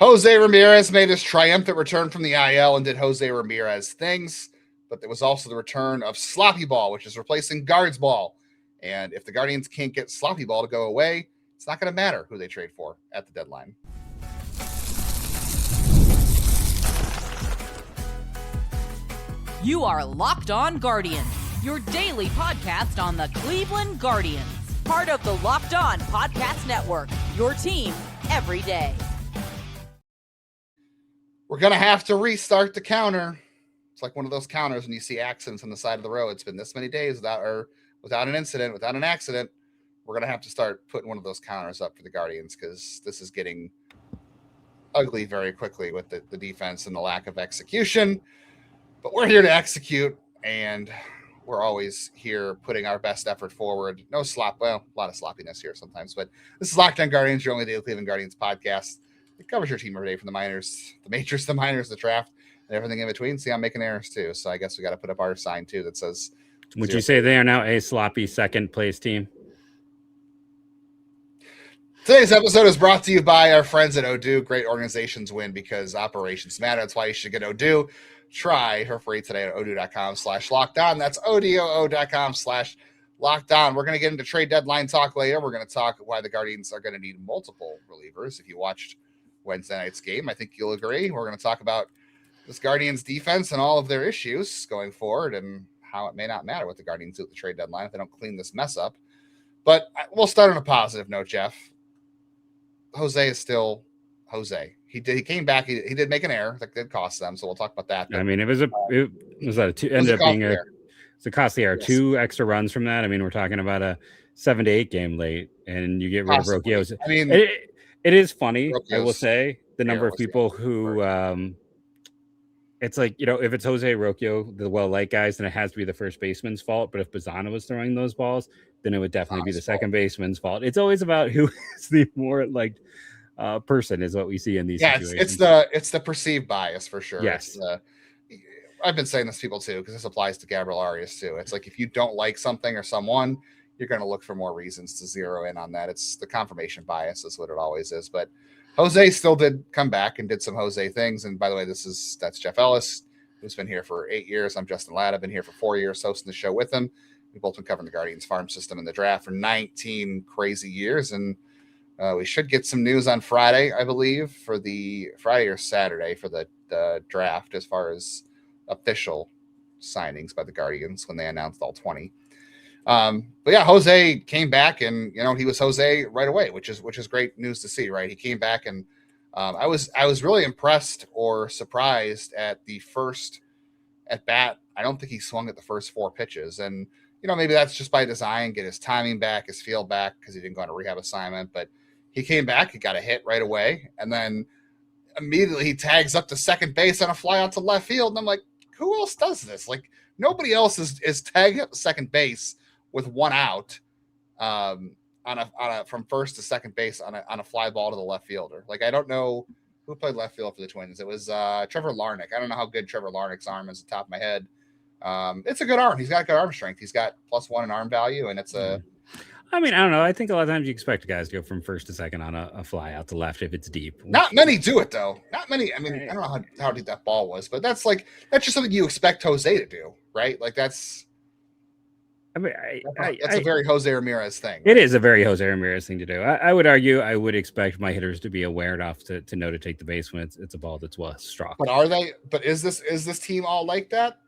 Jose Ramirez made his triumphant return from the IL and did Jose Ramirez things, but there was also the return of Sloppy Ball, which is replacing Guards Ball. And if the Guardians can't get Sloppy Ball to go away, it's not going to matter who they trade for at the deadline. You are Locked On Guardians, your daily podcast on the Cleveland Guardians. Part of the Locked On Podcast Network, your team every day. We're going to have to restart the counter. It's like one of those counters when you see accidents on the side of the road. It's been this many days without an incident, without an accident. We're going to have to start putting one of those counters up for the Guardians because this is getting ugly very quickly with the defense and the lack of execution. But we're here to execute, and we're always here putting our best effort forward. No slop. Well, a lot of sloppiness here sometimes, but this is Locked On Guardians, your only daily Cleveland Guardians podcast. It covers your team every day from the minors, the majors, the minors, the draft, and everything in between. See, I'm making errors too. So I guess we got to put up our sign too that says. Would you say they are now a sloppy second place team? Today's episode is brought to you by our friends at Odoo. Great organizations win because operations matter. That's why you should get Odoo. Try for free today at odoo.com/lockedon. That's odoo.com/lockedon. We're going to get into trade deadline talk later. We're going to talk why the Guardians are going to need multiple relievers. If you watched Wednesday night's game, I think you'll agree. We're going to talk about this Guardians defense and all of their issues going forward and how it may not matter what the Guardians do at the trade deadline if they don't clean this mess up. But we'll start on a positive note, Jeff. Jose is still Jose. He came back. He did make an error that did cost them. So we'll talk about that. I mean, it's a costly error. Yes. 2 extra runs from that. I mean, we're talking about a 7-8 game late, and you get rid of Rocchio. I mean, it is funny. I will say the number of people who, it's like, you know, if it's Jose Rocchio, the well-liked guys, then it has to be the first baseman's fault. But if Bazzana was throwing those balls, then it would definitely be the second baseman's fault. It's always about who is the more liked person is what we see in these situations. It's the perceived bias for sure. Yes. I've been saying this to people too, because this applies to Gabriel Arias too. It's like if you don't like something or someone, you're going to look for more reasons to zero in on that. It's the confirmation bias is what it always is. But Jose still did come back and did some Jose things. And by the way, that's Jeff Ellis, who's been here for 8 years. I'm Justin Lada. I've been here for 4 years hosting the show with him. We've both been covering the Guardians farm system and the draft for 19 crazy years. And we should get some news on Friday, I believe, for the Friday or Saturday for the draft as far as official signings by the Guardians when they announced all 20. But yeah, Jose came back and, you know, he was Jose right away, which is great news to see, right? He came back and I was really impressed or surprised at the first at bat. I don't think he swung at the first 4 pitches. And, you know, maybe that's just by design, get his timing back, his feel back because he didn't go on a rehab assignment, but he came back, he got a hit right away, and then immediately he tags up to second base on a fly out to left field. And I'm like, who else does this? Like, nobody else is tagging up to second base with 1 out on a from first to second base on a fly ball to the left fielder. Like, I don't know who played left field for the Twins. It was Trevor Larnach. I don't know how good Trevor Larnach's arm is at the top of my head. It's a good arm. He's got good arm strength. He's got +1 in arm value, and it's a. I mean, I don't know. I think a lot of times you expect guys to go from first to second on a fly out to left if it's deep. Not many do it, though. Not many. I mean, I don't know how deep that ball was, but that's just something you expect Jose to do, right? Like that's. I mean, that's a very Jose Ramirez thing. It is a very Jose Ramirez thing to do. I would argue I would expect my hitters to be aware enough to know to take the base when it's a ball that's well struck. But are they? But is this team all like that?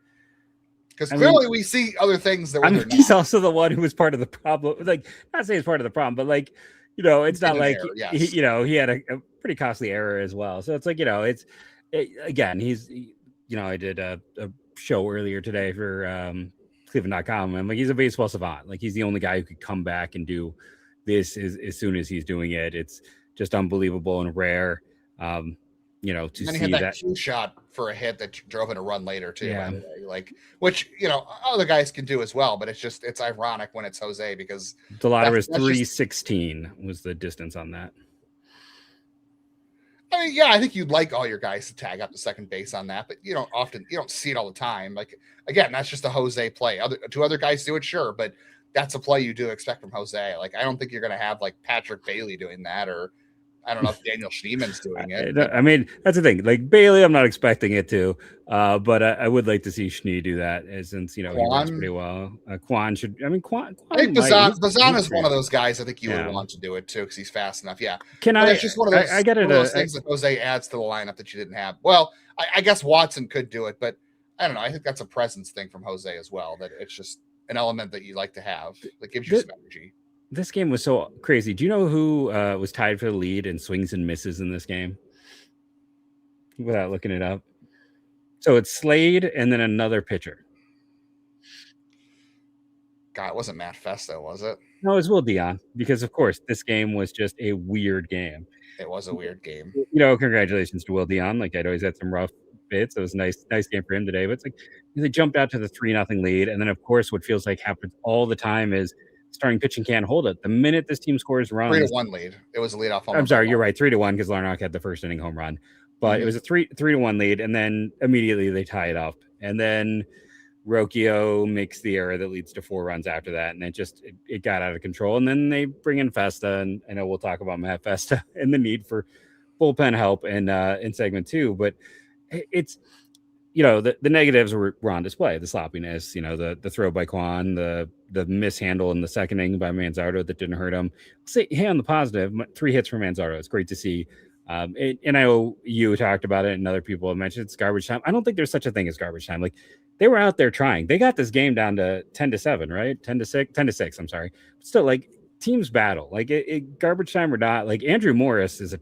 Because clearly we see other things that he's also the one who was part of the problem. Like, not saying he's part of the problem, but like, you know, it's not like error, yes. he had a pretty costly error as well. So it's like, you know, again, he's, you know, I did a show earlier today for Cleveland.com. And like, he's a baseball savant. Like, he's the only guy who could come back and do this as soon as he's doing it. It's just unbelievable and rare. You know, to see that cue shot for a hit that drove in a run later too. Yeah. Like, which, you know, other guys can do as well, but it's ironic when it's Jose because the ladder was 316 was the distance on that. I mean, yeah, I think you'd like all your guys to tag up to second base on that, but you don't see it all the time. Like, again, that's just a Jose play. Do other guys do it? Sure, but that's a play you do expect from Jose. Like, I don't think you're going to have like Patrick Bailey doing that or I don't know if Daniel Schneeman's doing it. I mean, that's the thing. Like Bailey, I'm not expecting it to, but I would like to see Schnee do that, since he runs pretty well. Kwan should. I mean, Kwan I think Bazan is one of those guys. I think you would want to do it too because he's fast enough. Yeah. It's just one of those, one of those things that Jose adds to the lineup that you didn't have. Well, I guess Watson could do it, but I don't know. I think that's a presence thing from Jose as well. That it's just an element that you like to have that gives you some energy. This game was so crazy. Do you know who was tied for the lead in swings and misses in this game? Without looking it up. So it's Slade and then another pitcher. God, it wasn't Matt Festa, was it? No, it was Will Dion, because of course this game was just a weird game. It was a weird game. Congratulations to Will Dion. Like I'd always had some rough bits. It was a nice game for him today. But it's like they jumped out to the 3-0 lead, and then of course what feels like happens all the time is starting pitching can't hold it. The minute this team scores runs, 3-1 lead. It was a leadoff home run. I'm sorry, you're right, 3-1 because Larnach had the first inning home run, but it was a 3-1 lead, and then immediately they tie it up, and then Rocchio makes the error that leads to 4 runs after that, and it got out of control. And then they bring in Festa, and I know we'll talk about Matt Festa and the need for bullpen help in segment 2, but it's the negatives were on display. The sloppiness, the throw by Kwan, the mishandle in the second inning by Manzardo that didn't hurt him. On the positive, 3 hits from Manzardo. It's great to see. And I know you talked about it and other people have mentioned it's garbage time. I don't think there's such a thing as garbage time. Like they were out there trying. They got this game down to 10-7, right? 10-6. I'm sorry. But still, like teams battle. Like garbage time or not. Like Andrew Morris is a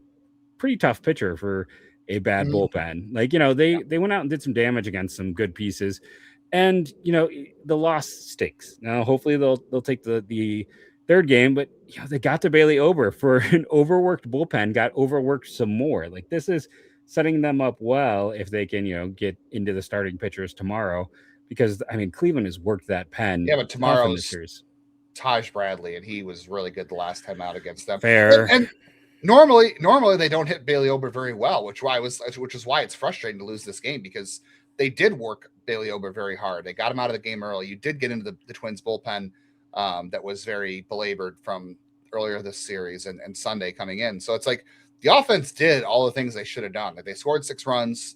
pretty tough pitcher for a bad bullpen. Like they went out and did some damage against some good pieces, and the loss stinks. Now hopefully they'll take the third game, but they got to Bailey Ober for an overworked bullpen, got overworked some more. Like this is setting them up well if they can get into the starting pitchers tomorrow, because I mean Cleveland has worked that pen. Yeah, but tomorrow's Taj Bradley, and he was really good the last time out against them. Fair. And normally they don't hit Bailey Ober very well, which is why it's frustrating to lose this game, because they did work Bailey Ober very hard. They got him out of the game early. You did get into the Twins bullpen that was very belabored from earlier this series and Sunday coming in. So it's like the offense did all the things they should have done. Like they scored 6 runs.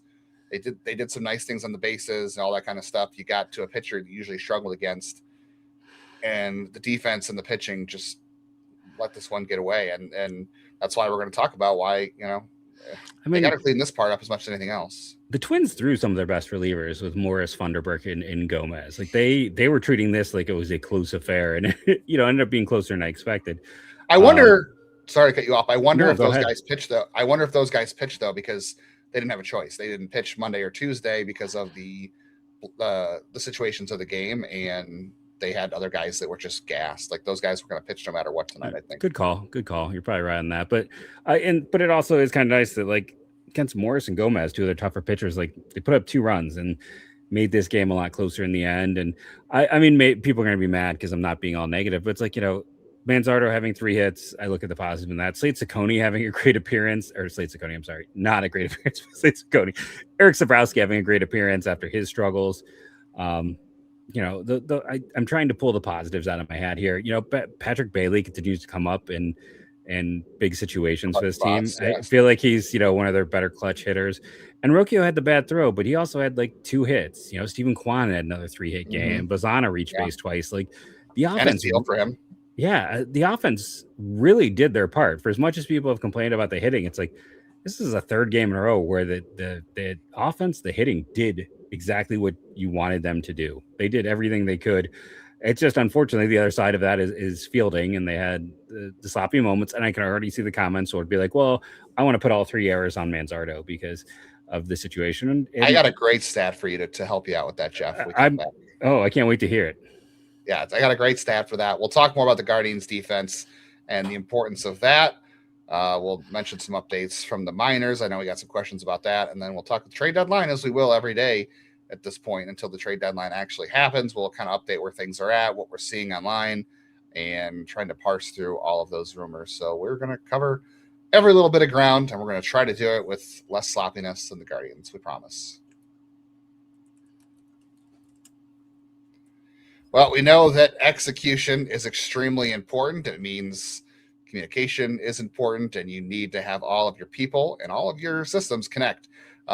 They did some nice things on the bases and all that kind of stuff. You got to a pitcher you usually struggled against, and the defense and the pitching just let this one get away. And that's why we're going to talk about why, they got to clean this part up as much as anything else. The Twins threw some of their best relievers with Morris, Funderburk, and Gomez. Like they were treating this like it was a close affair, and it ended up being closer than I expected. I wonder. Sorry to cut you off. I wonder if those guys pitched though. I wonder if those guys pitched though because they didn't have a choice. They didn't pitch Monday or Tuesday because of the situations of the game, and they had other guys that were just gassed. Like those guys were going to pitch no matter what tonight, I think. Good call. You're probably right on that. But but it also is kind of nice that like against Morris and Gomez, 2 of their tougher pitchers, like they put up 2 runs and made this game a lot closer in the end. And I mean, people are going to be mad because I'm not being all negative, but it's like, Manzardo having 3 hits. I look at the positive in that. Slade Ciccone having a great appearance, or Slade Ciccone, I'm sorry, not a great appearance. Slade Ciccone. Eric Sabrowski having a great appearance after his struggles. I'm trying to pull the positives out of my hat here. Patrick Bailey continues to come up in big situations for this team. I feel like he's, one of their better clutch hitters. And Rocchio had the bad throw, but he also had like 2 hits. Stephen Kwan had another 3-hit game. Bazana reached base twice. Like the offense for him. Yeah, the offense really did their part. For as much as people have complained about the hitting, it's like this is a 3rd game in a row where the offense, the hitting did exactly what you wanted them to do. They did everything they could. It's just unfortunately the other side of that is fielding, and they had the sloppy moments. And I can already see the comments would be like, well, I want to put all 3 errors on Manzardo because of the situation. And I got a great stat for you to help you out with that, Jeff. I can't wait to hear it. Yeah, I got a great stat for that. We'll talk more about the Guardians defense and the importance of that. We'll mention some updates from the minors. I know we got some questions about that. And then we'll talk the trade deadline, as we will every day at this point until the trade deadline actually happens. We'll kind of update where things are at, what we're seeing online, and trying to parse through all of those rumors. So we're going to cover every little bit of ground, and we're going to try to do it with less sloppiness than the Guardians, we promise. Well, we know that execution is extremely important. It means Communication is important, and you need to have all of your people and all of your systems connect.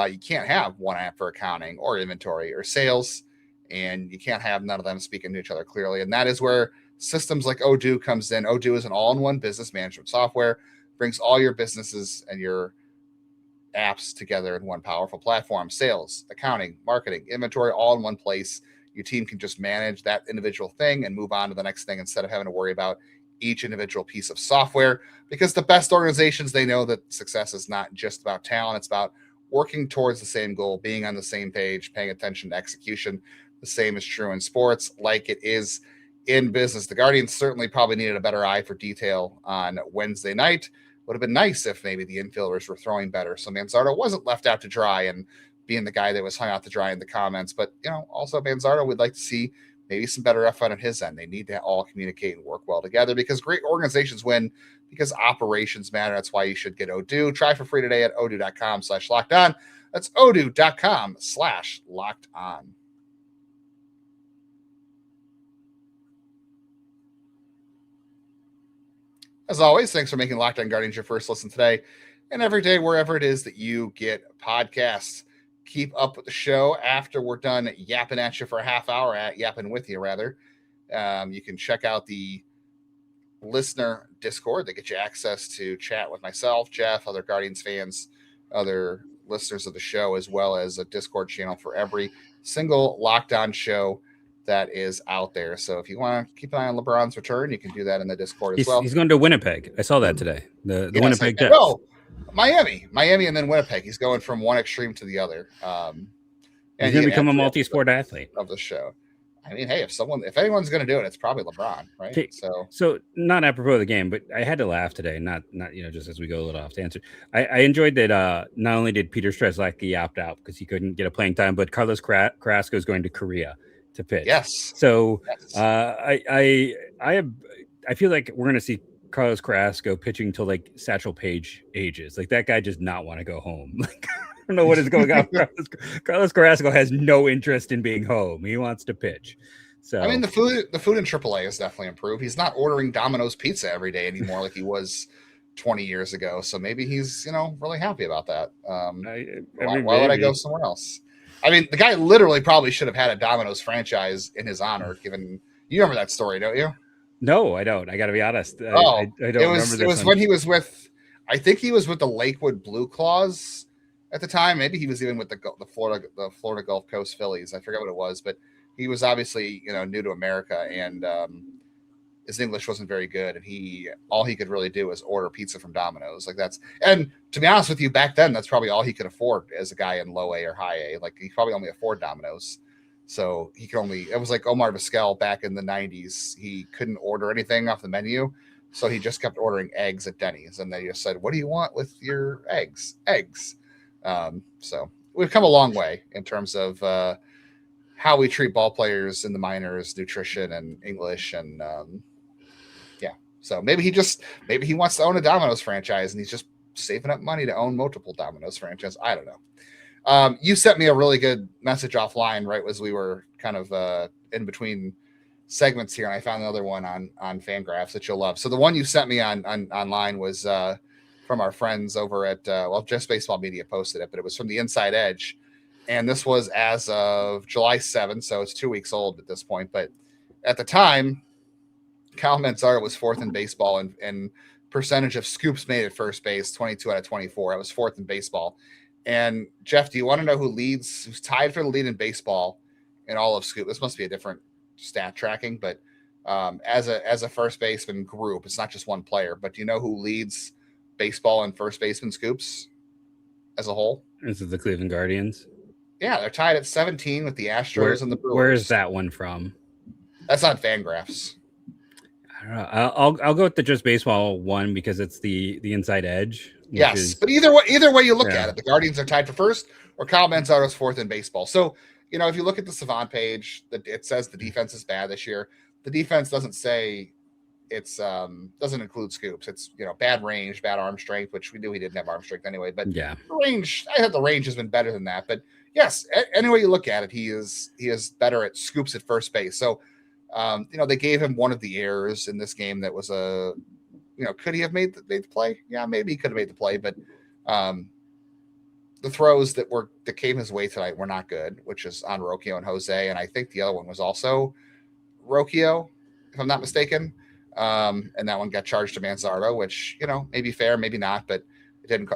You can't have one app for accounting or inventory or sales, and you can't have none of them speaking to each other clearly. And that is where systems like Odoo comes in. Odoo is an all-in-one business management software, brings all your businesses and your apps together in one powerful platform. Sales, accounting, marketing, inventory, all in one place. Your team can just manage that individual thing and move on to the next thing instead of having to worry about each individual piece of software, because the best organizations, they know that success is not just about talent. It's about working towards the same goal, being on the same page, paying attention to execution. The same is true in sports like it is in business. The Guardians certainly probably needed a better eye for detail on Wednesday night. Would have been nice if maybe the infielders were throwing better, so Manzardo wasn't left out to dry and being the guy that was hung out to dry in the comments. But, also Manzardo would like to see maybe some better effort on his end. They need to all communicate and work well together, because great organizations win because operations matter. That's why you should get Odoo. Try for free today at odoo.com/lockedon. That's odoo.com/lockedon. As always, thanks for making Locked On Guardians your first listen today and every day, wherever it is that you get podcasts. Keep up with the show after we're done yapping at you for a half hour, yapping with you, rather. You can check out the listener Discord that gets you access to chat with myself, Jeff, other Guardians fans, other listeners of the show, as well as a Discord channel for every single Locked On show that is out there. So if you want to keep an eye on LeBron's return, you can do that in the Discord as well. He's going to Winnipeg. I saw that today. The yes, Winnipeg Jets. No, Miami, and then Winnipeg. He's going from one extreme to the other. And he's going to become a multi-sport athlete of the show. I mean, hey, if anyone's going to do it, it's probably LeBron, right? Okay. So not apropos of the game, but I had to laugh today. Not just as we go a little off to answer. I enjoyed that. Not only did Peter Strzelecki opt out because he couldn't get a playing time, but Carlos Carrasco is going to Korea to pitch. Yes. So yes. I feel like we're going to see Carlos Carrasco pitching till like Satchel Paige ages. Like, that guy does not want to go home. Like, I don't know what is going on. Carlos Carrasco has no interest in being home. He wants to pitch. So I mean, the food in AAA has definitely improved. He's not ordering Domino's pizza every day anymore like he was 20 years ago. So maybe he's really happy about that. Why would I go somewhere else? I mean, the guy literally probably should have had a Domino's franchise in his honor. Given, you remember that story, don't you? No, I don't. I got to be honest. I don't remember this. It was when he was with, I think he was with the Lakewood Blue Claws at the time. Maybe he was even with the Florida Gulf Coast Phillies. I forget what it was, but he was obviously new to America, and his English wasn't very good, and all he could really do was order pizza from Domino's. And to be honest with you, back then that's probably all he could afford as a guy in low A or high A. Like, he probably only afford Domino's. So it was like Omar Vizquel back in the 90s. He couldn't order anything off the menu, so he just kept ordering eggs at Denny's, and they just said, "What do you want with your eggs?" Eggs. So we've come a long way in terms of how we treat ball players in the minors, nutrition and English, and So maybe he wants to own a Domino's franchise, and he's just saving up money to own multiple Domino's franchises. I don't know. You sent me a really good message offline right as we were kind of in between segments here, and I found another one on Fangraphs that you'll love. So the one you sent me online was from our friends over at Just Baseball Media posted it, but it was from the Inside Edge, and this was as of July 7th, so it's 2 weeks old at this point. But at the time, Kyle Manzardo was fourth in baseball and percentage of scoops made at first base, 22 out of 24. I was fourth in baseball. And Jeff, do you want to know who's tied for the lead in baseball in all of scoop? This must be a different stat tracking, but as a first baseman group, it's not just one player. But do you know who leads baseball and first baseman scoops as a whole? Is it the Cleveland Guardians? Yeah, they're tied at 17 with the Astros and the Brewers. Where is that one from? That's on Fangraphs. I don't know. I'll go with the Just Baseball one because it's the Inside Edge. Yes, but either way you look at it, the Guardians are tied for first, or Kyle Manzardo's fourth in baseball. So, if you look at the Savant page, it says the defense is bad this year. The defense doesn't say it's doesn't include scoops. It's bad range, bad arm strength, which we knew he didn't have arm strength anyway. But yeah, range. I thought the range has been better than that. But yes, any way you look at it, he is better at scoops at first base. So, they gave him one of the errors in this game that was a could he have made the play? Yeah, maybe he could have made the play, but the throws that came his way tonight were not good, which is on Rocchio and Jose, and I think the other one was also Rocchio, if I'm not mistaken. And that one got charged to Manzardo, which maybe fair, maybe not, but it didn't.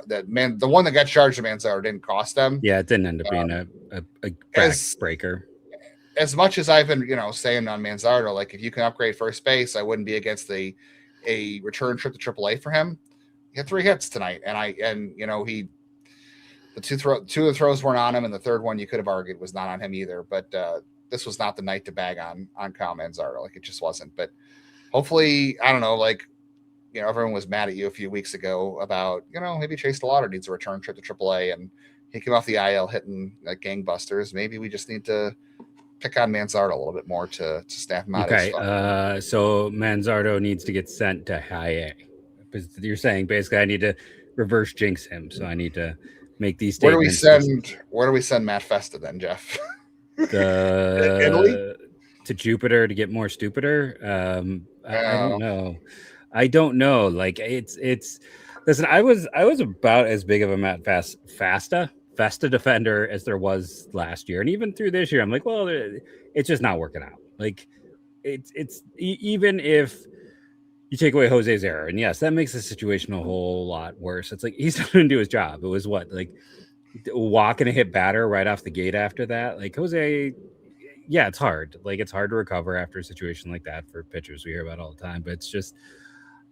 The one that got charged to Manzardo didn't cost them. Yeah, it didn't end up being a backbreaker. As much as I've been saying on Manzardo, like if you can upgrade first base, I wouldn't be against a return trip to AAA for him. He had 3 hits tonight, and the two of the throws weren't on him, and the third one you could have argued was not on him either. But this was not the night to bag on Kyle Manzardo. Like it just wasn't. But hopefully, I don't know, like, everyone was mad at you a few weeks ago about, maybe Chase DeLauder needs a return trip to AAA and he came off the IL hitting like gangbusters. Maybe we just need to pick on Manzardo a little bit more to snap him out. Okay. So Manzardo needs to get sent to high A. You're saying basically I need to reverse jinx him. So I need to make these statements. Where do we send Matt Festa then, Jeff? Italy? To Jupiter to get more stupider. I don't know. Like it's listen, I was about as big of a Matt Festa defender as there was last year. And even through this year, I'm like, well, it's just not working out. Like it's even if you take away Jose's error, and yes, that makes the situation a whole lot worse. It's like he's not going to do his job. It was like walking a hit batter right off the gate after that. Like Jose, yeah, it's hard. Like it's hard to recover after a situation like that for pitchers. We hear about all the time, but it's just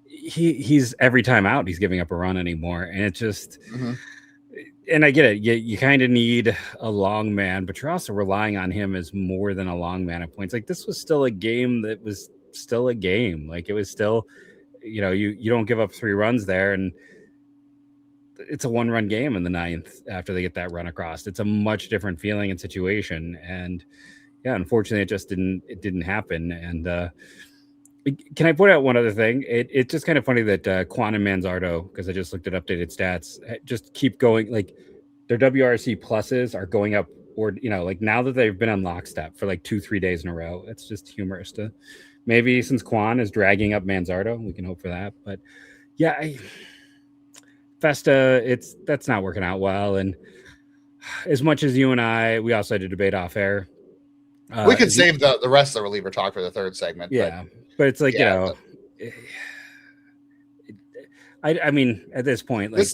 he's every time out, he's giving up a run anymore, and it's just. Mm-hmm. And I get it. You kind of need a long man, but you're also relying on him as more than a long man at points. Like this was still a game that was still a game. Like it was still, you don't give up 3 runs there, and it's a 1-run game in the 9th after they get that run across. It's a much different feeling and situation. And yeah, unfortunately, it didn't happen. And can I point out one other thing? It's just kind of funny that Kwan and Manzardo, because I just looked at updated stats, just keep going. Like their WRC pluses are going up, or like now that they've been on lockstep for like 2-3 days in a row. It's just humorous to maybe since Kwan is dragging up Manzardo, we can hope for that. But yeah, Festa, that's not working out well. And as much as you and we also had a debate off air. We could save the rest of the reliever talk for the third segment. Yeah. But it's like, I mean, at this point, like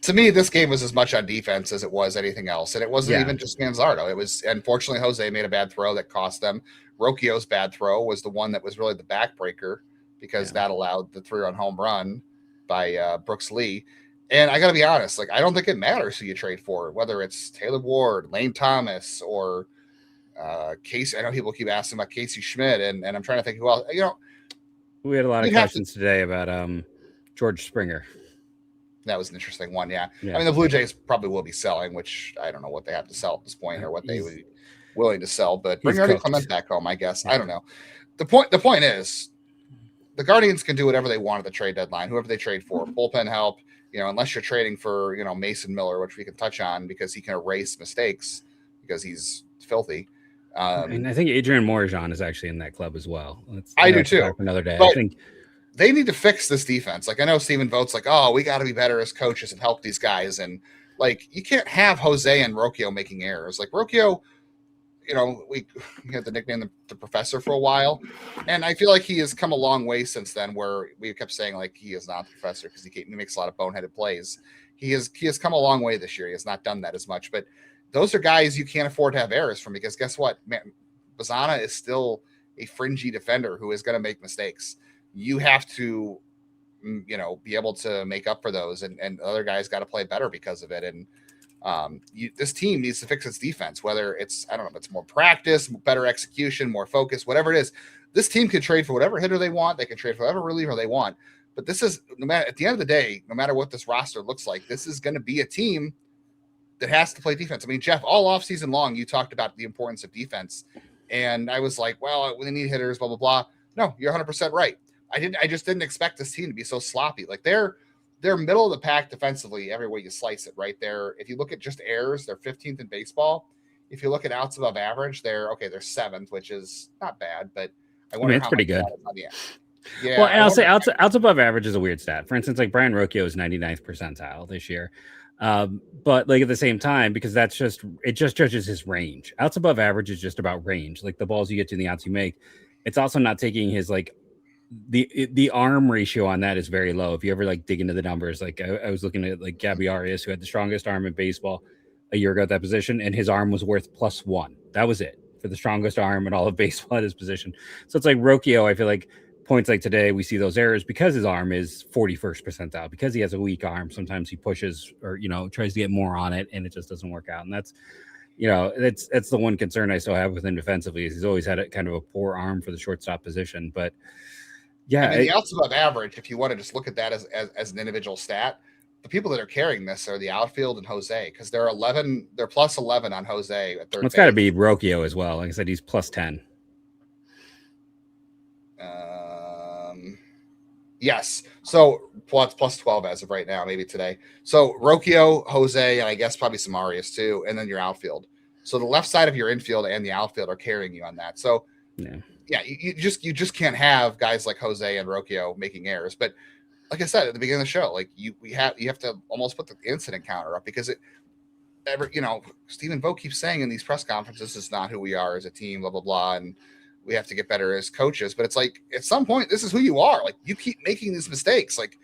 to me, this game was as much on defense as it was anything else. And it wasn't even just Manzardo. It was, unfortunately, Jose made a bad throw that cost them. Rocchio's bad throw was the one that was really the backbreaker because that allowed the 3-run home run by Brooks Lee. And I got to be honest, like, I don't think it matters who you trade for, whether it's Taylor Ward, Lane Thomas, or Casey. I know people keep asking about Casey Schmidt, and I'm trying to think who else. We had a lot of questions today about George Springer. That was an interesting one. Yeah. I mean, the Blue Jays probably will be selling, which I don't know what they have to sell at this point or what they would be willing to sell. But bring Artie Clement back home, I guess. Yeah. I don't know. The point is, the Guardians can do whatever they want at the trade deadline. Whoever they trade for, bullpen help. Unless you're trading for Mason Miller, which we can touch on because he can erase mistakes because he's filthy. And I think Adrian Morejón is actually in that club as well. I do too. Another day. But I think they need to fix this defense. Like I know Stephen Vogt's like, oh, we got to be better as coaches and help these guys. And like, you can't have Jose and Rocchio making errors. Like Rocchio, we had the nickname the professor for a while, and I feel like he has come a long way since then. Where we kept saying like he is not the professor because he makes a lot of boneheaded plays. He has come a long way this year. He has not done that as much, but those are guys you can't afford to have errors from because guess what? Bazana is still a fringy defender who is going to make mistakes. You have to, be able to make up for those, and other guys got to play better because of it. And this team needs to fix its defense, whether it's, I don't know if it's more practice, better execution, more focus, whatever it is. This team can trade for whatever hitter they want. They can trade for whatever reliever they want. But this is, no matter, at the end of the day, no matter what this roster looks like, this is going to be a team that has to play defense. I mean, Jeff, all offseason long, you talked about the importance of defense. And I was like, well, they need hitters, blah, blah, blah. No, you're 100% right. I just didn't expect this team to be so sloppy. Like they're middle of the pack defensively every way you slice it right there. If you look at just errors, they're 15th in baseball. If you look at outs above average, they're 7th, which is not bad, but I wonder it's pretty good. Yeah. Well, and I'll say outs above average is a weird stat. For instance, like Brian Rocchio is 99th percentile this year. But like at the same time, because it just judges his range. Outs above average is just about range. Like the balls you get to and the outs you make. It's also not taking his like the arm ratio on that is very low. If you ever like dig into the numbers, like I was looking at like Gabby Arias, who had the strongest arm in baseball a year ago at that position, and his arm was worth +1. That was it for the strongest arm in all of baseball at his position. So it's like Rocchio, I feel like points like today, we see those errors because his arm is 41st percentile, because he has a weak arm. Sometimes he pushes or, tries to get more on it and it just doesn't work out. And that's, that's the one concern I still have with him defensively is he's always had a kind of a poor arm for the shortstop position. But yeah, the outs above average, if you want to just look at that as an individual stat, the people that are carrying this are the outfield and Jose, because they're +11 on Jose at third base. It's got to be Rocchio as well. Like I said, he's +10. Yes. So +12 as of right now, maybe today. So Rocchio, Jose, and I guess probably some Arias too, and then your outfield. So the left side of your infield and the outfield are carrying you on that. So you just can't have guys like Jose and Rocchio making errors. But like I said at the beginning of the show, like you have to almost put the incident counter up, because Stephen Vogt keeps saying in these press conferences, this is not who we are as a team, blah blah blah, and we have to get better as coaches. But it's like at some point, this is who you are. Like you keep making these mistakes. Like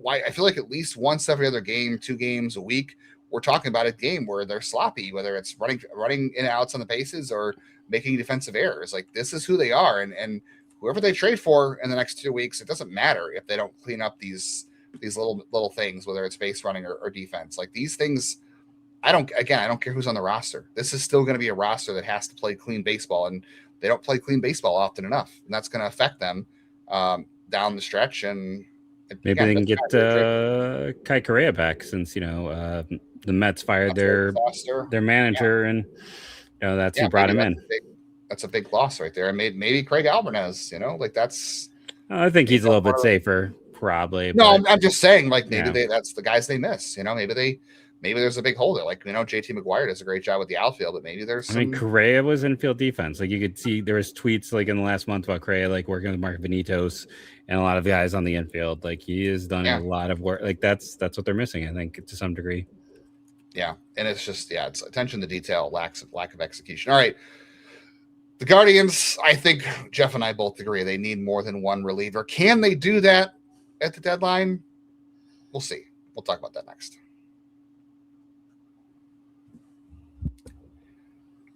why I feel like at least once every other game, 2 games a week, we're talking about a game where they're sloppy, whether it's running in and outs on the bases or making defensive errors. Like this is who they are. And whoever they trade for in the next 2 weeks, it doesn't matter if they don't clean up these little things, whether it's base running or defense. Like these things, I don't care who's on the roster. This is still going to be a roster that has to play clean baseball, and they don't play clean baseball often enough, and that's going to affect them down the stretch. And maybe they can get Kai Correa back, since the Mets fired their manager, and that's who brought him in. That's a big loss right there. And maybe Craig Alvarez, like that's. I think he's a little bit safer, probably. No, I'm just saying, like maybe that's the guys they miss. Maybe there's a big hole there. Like, JT McGuire does a great job with the outfield, but maybe there's Correa was infield defense. Like you could see there was tweets like in the last month about Correa, like working with Mark Venitos and a lot of guys on the infield. Like he has done a lot of work. Like that's what they're missing, I think, to some degree. Yeah. And it's just, it's attention to detail, lack of execution. All right. The Guardians, I think Jeff and I both agree they need more than one reliever. Can they do that at the deadline? We'll see. We'll talk about that next.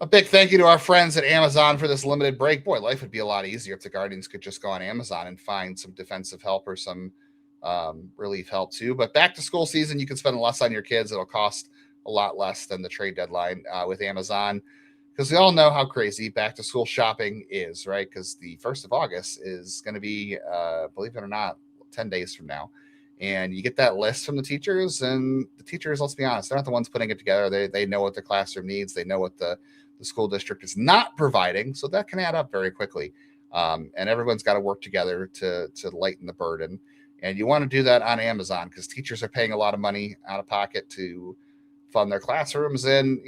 A big thank you to our friends at Amazon for this limited break. Boy, life would be a lot easier if the Guardians could just go on Amazon and find some defensive help or some relief help too. But back to school season, you can spend less on your kids. It'll cost a lot less than the trade deadline with Amazon, because we all know how crazy back to school shopping is, right? Because the 1st of August is going to be, believe it or not, 10 days from now. And you get that list from the teachers, and the teachers, let's be honest, they're not the ones putting it together. They know what the classroom needs. They know what the school district is not providing. So that can add up very quickly. And everyone's got to work together to lighten the burden. And you want to do that on Amazon, because teachers are paying a lot of money out of pocket to fund their classrooms. And,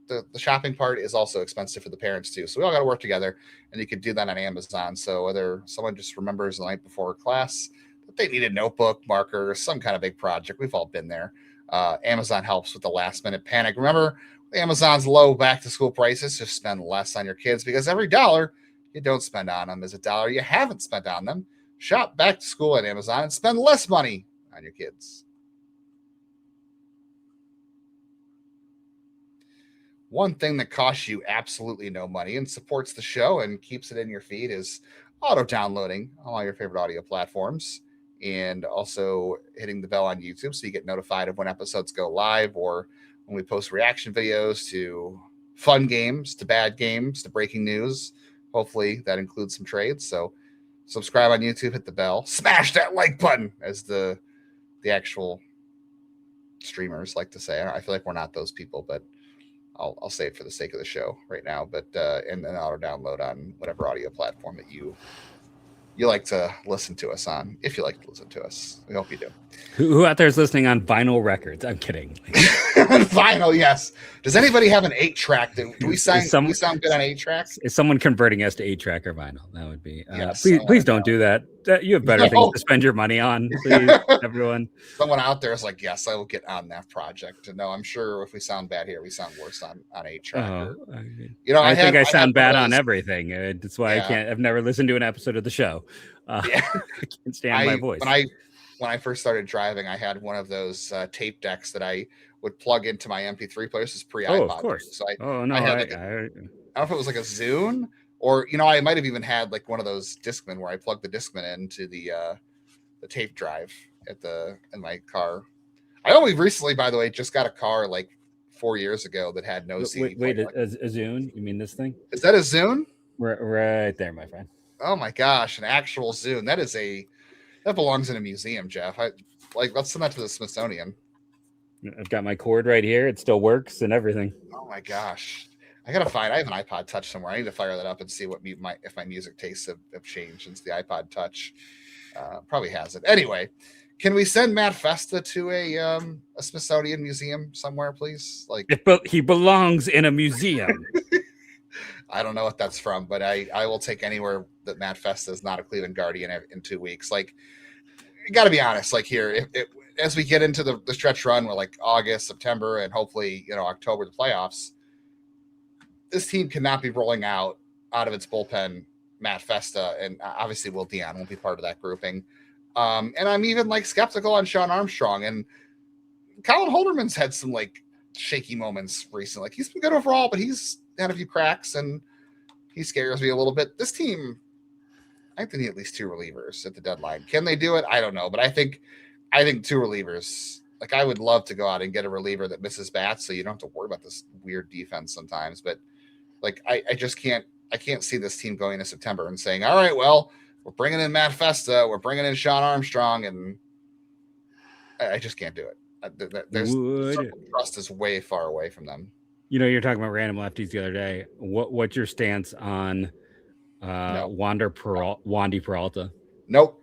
the shopping part is also expensive for the parents too. So we all got to work together, and you can do that on Amazon. So whether someone just remembers the night before class that they need a notebook, marker, some kind of big project, we've all been there. Amazon helps with the last minute panic. Remember, Amazon's low back to school prices. Just spend less on your kids, because every dollar you don't spend on them is a dollar you haven't spent on them. Shop back to school at Amazon and spend less money on your kids. One thing that costs you absolutely no money and supports the show and keeps it in your feed is auto-downloading all your favorite audio platforms, and also hitting the bell on YouTube so you get notified of when episodes go live, or when we post reaction videos to fun games, to bad games, to breaking news. Hopefully that includes some trades. So subscribe on YouTube, hit the bell, smash that like button, as the actual streamers like to say. I feel like we're not those people, but I'll say it for the sake of the show right now. But and then auto download on whatever audio platform that you like to listen to us on. If you like to listen to us, we hope you do. Who out there is listening on vinyl records? I'm kidding. Vinyl, yes. Does anybody have an 8-track? Do we sound good on 8-track? Is someone converting us to 8-track or vinyl? That would be. Yes, please don't do that. You have better things to spend your money on, please, everyone. Someone out there is like, yes, I will get on that project. No, I'm sure if we sound bad here, we sound worse on 8-track. I think I sound bad on everything. That's why I've never listened to an episode of the show. I can't stand my voice. When I first started driving, I had one of those tape decks that I would plug into my MP3 players. This is pre-iPod. Oh, of course. So I don't know if it was like a Zune or, I might have even had like one of those Discman where I plugged the Discman into the tape drive in my car. I only recently, by the way, just got a car like 4 years ago that had no CD. Wait, a Zune? You mean this thing? Is that a Zune? Right there, my friend. Oh my gosh, an actual Zune. That belongs in a museum, Jeff. Let's send that to the Smithsonian. I've got my cord right here. It still works and everything. Oh my gosh. I have an iPod Touch somewhere. I need to fire that up and see if my music tastes have changed since the iPod Touch probably hasn't. Anyway, can we send Matt Festa to a Smithsonian museum somewhere, please? He belongs in a museum. I don't know what that's from, but I will take anywhere that Matt Festa is not a Cleveland Guardian in 2 weeks. You got to be honest. Here, as we get into the stretch run, we're like August, September, and hopefully October, the playoffs. This team cannot be rolling out of its bullpen Matt Festa, and obviously Will Dion won't be part of that grouping. And I'm even skeptical on Sean Armstrong, and Colin Holderman's had some shaky moments recently. He's been good overall, but he's had a few cracks, and he scares me a little bit. This team, I think they need at least 2 relievers at the deadline. Can they do it? I don't know, but I think 2 relievers. I would love to go out and get a reliever that misses bats, so you don't have to worry about this weird defense sometimes. But I just can't. I can't see this team going into September and saying, "All right, well, we're bringing in Matt Festa, we're bringing in Sean Armstrong," and I just can't do it. There's trust is way far away from them. You're talking about random lefties the other day. What's your stance on Wandy Peralta? Nope.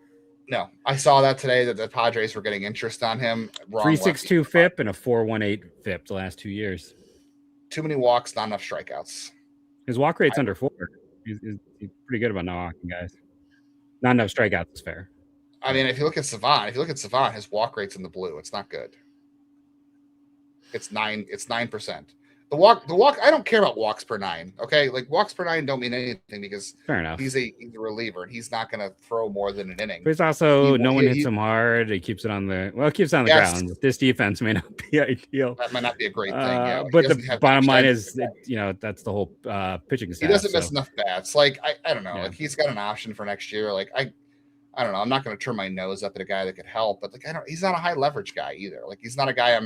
No. I saw that today that the Padres were getting interest on him. 3.62 FIP and a 4.18 FIP the last 2 years. Too many walks, not enough strikeouts. His walk rate's under 4. He's pretty good about not walking guys. Not enough strikeouts is fair. I mean, if you look at Savant, his walk rate's in the blue. It's not good. It's 9%. The walk. I don't care about walks per 9. Okay, walks per 9 don't mean anything because fair enough. He's a reliever and he's not going to throw more than an inning. But it's also no one hits him hard. He keeps it on the ground. This defense may not be ideal. That might not be a great thing. Yeah, but the bottom line is that, that's the whole pitching staff. He doesn't miss enough bats. I don't know. He's got an option for next year. I don't know. I'm not going to turn my nose up at a guy that could help, but he's not a high leverage guy either. He's not a guy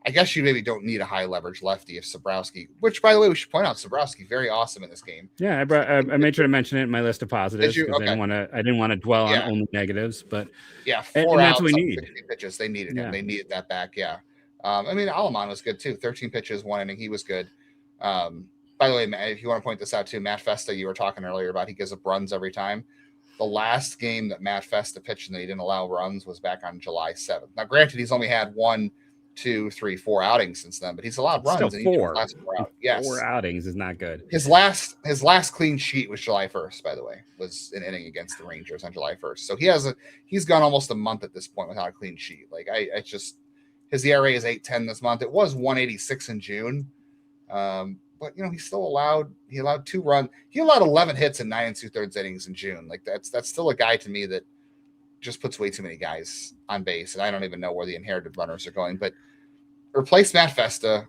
I guess you maybe don't need a high leverage lefty if Sobrowski, which by the way, we should point out Sobrowski, very awesome in this game. Yeah. I made sure to mention it in my list of positives. Okay. I didn't want to dwell on only negatives, but 4 that's what we need. 60 pitches. They needed him. They needed that back. Yeah. I mean, Alamán was good too. 13 pitches, 1 inning. He was good. By the way, Matt, if you want to point this out too, Matt Festa, you were talking earlier about he gives up runs every time. The last game that Matt Festa pitched and they didn't allow runs was back on July 7th. Now, granted, he's only had 1, 2, 3, 4 outings since then, but he's allowed runs. Still 4. Yes. 4 outings is not good. His last clean sheet was July 1st, by the way, was an inning against the Rangers on July 1st. So he's gone almost a month at this point without a clean sheet. His ERA is 8.10 this month. It was 1.86 in June. But he still allowed 2 runs. He allowed 11 hits in 9 2/3 innings in June. That's still a guy to me that just puts way too many guys on base. And I don't even know where the inherited runners are going, but replace Matt Festa.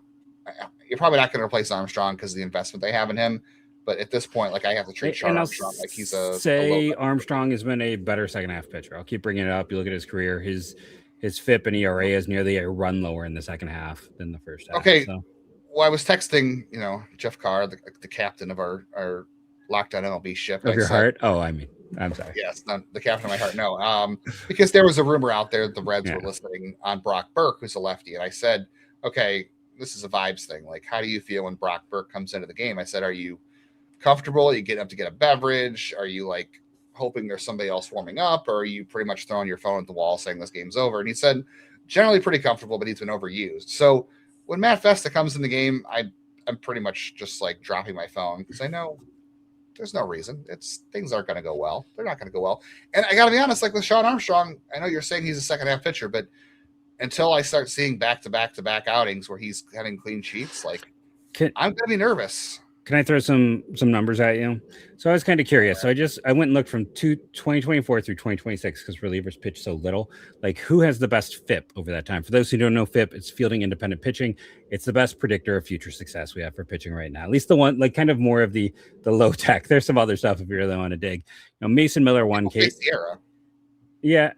You're probably not going to replace Armstrong because of the investment they have in him. But at this point, I have to treat Sean Armstrong like he's Armstrong has been a better second half pitcher. I'll keep bringing it up. You look at his career, his FIP and ERA is nearly a run lower in the second half than the first half. Okay. So. Well, I was texting, Jeff Carr, the captain of our Lockdown MLB ship. Of your heart? Oh, I'm sorry. Yes, not the captain of my heart. No, because there was a rumor out there that the Reds were listening on Brock Burke, who's a lefty. And I said, okay, this is a vibes thing. How do you feel when Brock Burke comes into the game? I said, are you comfortable? Are you getting up to get a beverage? Are you hoping there's somebody else warming up? Or are you pretty much throwing your phone at the wall saying this game's over? And he said, generally pretty comfortable, but he's been overused. So when Matt Festa comes in the game, I'm pretty much just like dropping my phone because I know there's no reason. Things aren't going to go well. They're not going to go well. And I got to be honest, like with Shawn Armstrong, I know you're saying he's a second half pitcher, but until I start seeing back-to-back outings where he's having clean sheets, like I'm going to be nervous. Can I throw some numbers at you? So I was kind of curious. So I went and looked from 2024 through 2026 because relievers pitch so little. Like, who has the best FIP over that time? For those who don't know FIP, it's fielding independent pitching. It's the best predictor of future success we have for pitching right now. At least the one, like, kind of more of the low tech. There's some other stuff if you really want to dig. Mason Miller won. Yeah,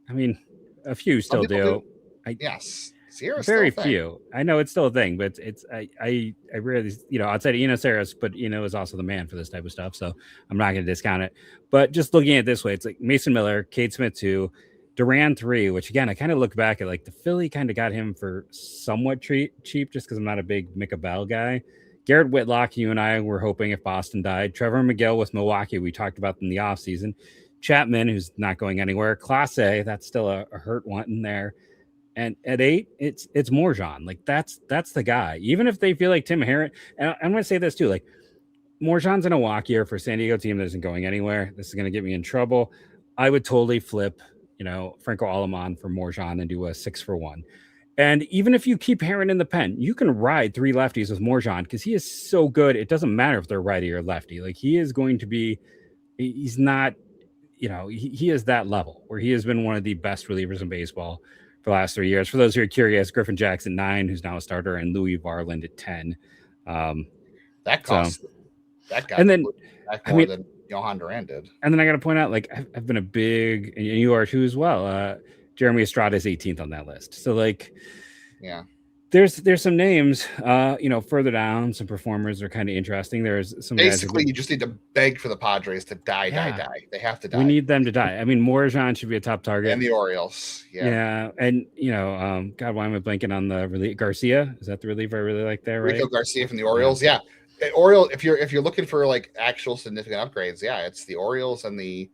I mean, a few still do. Yes. Sierra's very few. I know it's still a thing, but I rarely, outside of Eno Saros, but Eno is also the man for this type of stuff, so I'm not going to discount it. But just looking at it this way, it's like Mason Miller, Cade Smith 2, Duran 3, which again, I kind of look back at like the Philly kind of got him for somewhat cheap just because I'm not a big Micah Bell guy. Garrett Whitlock, you and I were hoping if Boston died. Trevor McGill with Milwaukee, we talked about in the offseason. Chapman, who's not going anywhere. Class A, that's still a hurt one in there. And at 8, it's Morejón. Like that's the guy. Even if they feel like Tim Herron, and I'm going to say this too, like Morejón's in a walk year for San Diego team that isn't going anywhere. This is going to get me in trouble. I would totally flip, Franco Alamán for Morejón and do a 6-for-1. And even if you keep Herron in the pen, you can ride 3 lefties with Morejón because he is so good. It doesn't matter if they're righty or lefty. Like he is going to be, he's not, he is that level where he has been one of the best relievers in baseball for the last 3 years. For those who are curious, Griffin Jackson 9, who's now a starter, and Louis Varland at 10. That cost that guy. And then more than Johan Duran did. And then I got to point out, like I've been a big, and you are too as well. Jeremy Estrada is 18th on that list. So like, yeah, there's some names, further down, some performers are kind of interesting. There's some basically you just need to beg for the Padres to die. They have to die. We need them to die. I mean, Morejón should be a top target. And the Orioles. Yeah. And God, why am I blanking on the Garcia? Is that the reliever I really like there, right? Rico Garcia from the Orioles. Yeah. Orioles, if you're looking for like actual significant upgrades, yeah, it's the Orioles and the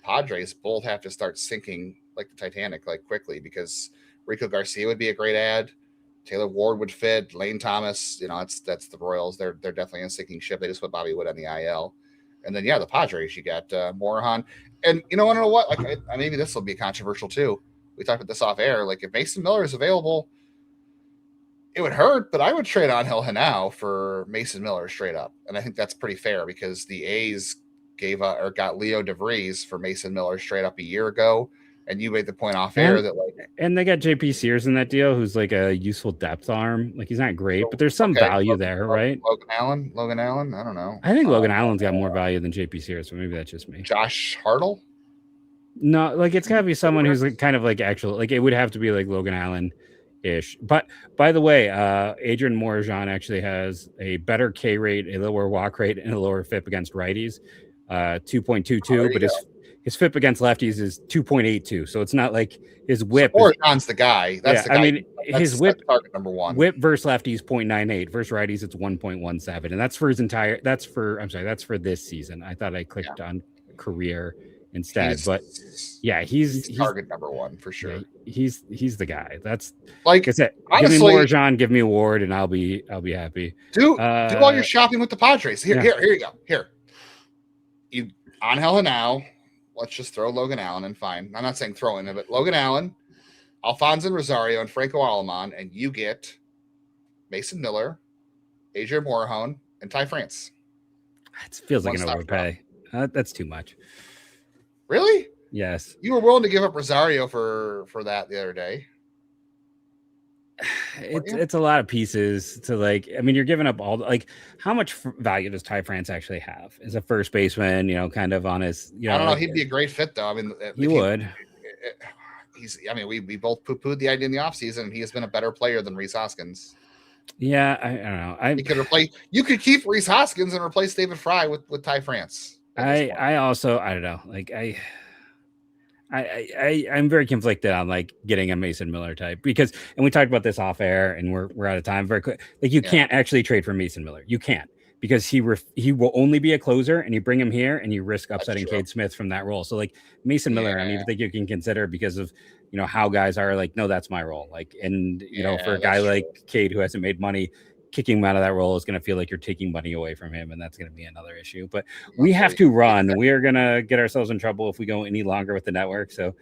Padres both have to start sinking like the Titanic like quickly because Rico Garcia would be a great ad. Taylor Ward would fit. Lane Thomas, that's the Royals. They're definitely a sinking ship. They just put Bobby Wood on the IL. And then, the Padres, you got Morejón. And, I don't know what, like, maybe this will be controversial too. We talked about this off air. Like, if Mason Miller is available, it would hurt, but I would trade Angel Henao for Mason Miller straight up. And I think that's pretty fair because the A's got Leo DeVries for Mason Miller straight up a year ago. And you made the point off air that and they got JP Sears in that deal, who's like a useful depth arm. Like he's not great, but there's some value there, right? Logan Allen. I don't know. I think Logan Allen's got more value than JP Sears, so maybe that's just me. Josh Hartle. No, like it's gotta be someone who's like kind of like actual. Like it would have to be like Logan Allen ish. But by the way, Adrian Morejón actually has a better K rate, a lower walk rate, and a lower FIP against righties, 2.22. But his FIP against lefties is 2.82, so it's not like his whip. Morejón's the guy. That's the guy. I mean, his whip target number 1. Whip versus lefties 0.98, versus righties it's 1.17, and that's for his entire. That's for this season. I thought I clicked on career instead, but he's target number 1 for sure. Yeah, he's the guy. That's like I said. Honestly, give me Morejón, give me a Ward, and I'll be happy. Do all your shopping with the Padres. Here you go. Here, you Angel Henao. Let's just throw Logan Allen in. Fine. I'm not saying throw in it, but Logan Allen, Alfonso Rosario, and Franco Alamán, and you get Mason Miller, Adrian Morejón, and Ty France. It feels like an overpay. That's too much. Really? Yes. You were willing to give up Rosario for that the other day. It's a lot of pieces to like. I mean, you're giving up all how much value does Ty France actually have as a first baseman? Kind of on his. I don't know. He'd be a great fit though. I mean, he would. We both poo-pooed the idea in the offseason, and he has been a better player than Rhys Hoskins. Yeah, I don't know. You could keep Rhys Hoskins and replace David Fry with Ty France. I also I don't know. Like I'm very conflicted on like getting a Mason Miller type because, and we talked about this off air and we're out of time very quick. Like you can't actually trade for Mason Miller. You can't because he will only be a closer and you bring him here and you risk upsetting Cade Smith from that role. So like Mason Miller, I don't even think you can consider because of how guys are like, no, that's my role. Like, and for a guy like Cade who hasn't made money, kicking him out of that role is going to feel like you're taking money away from him, and that's going to be another issue. But we have to run. We are going to get ourselves in trouble if we go any longer with the network. So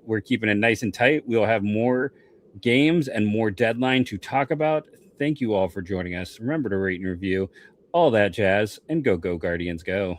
we're keeping it nice and tight. We'll have more games and more deadline to talk about. Thank you all for joining us. Remember to rate and review, all that jazz, and go Guardians go.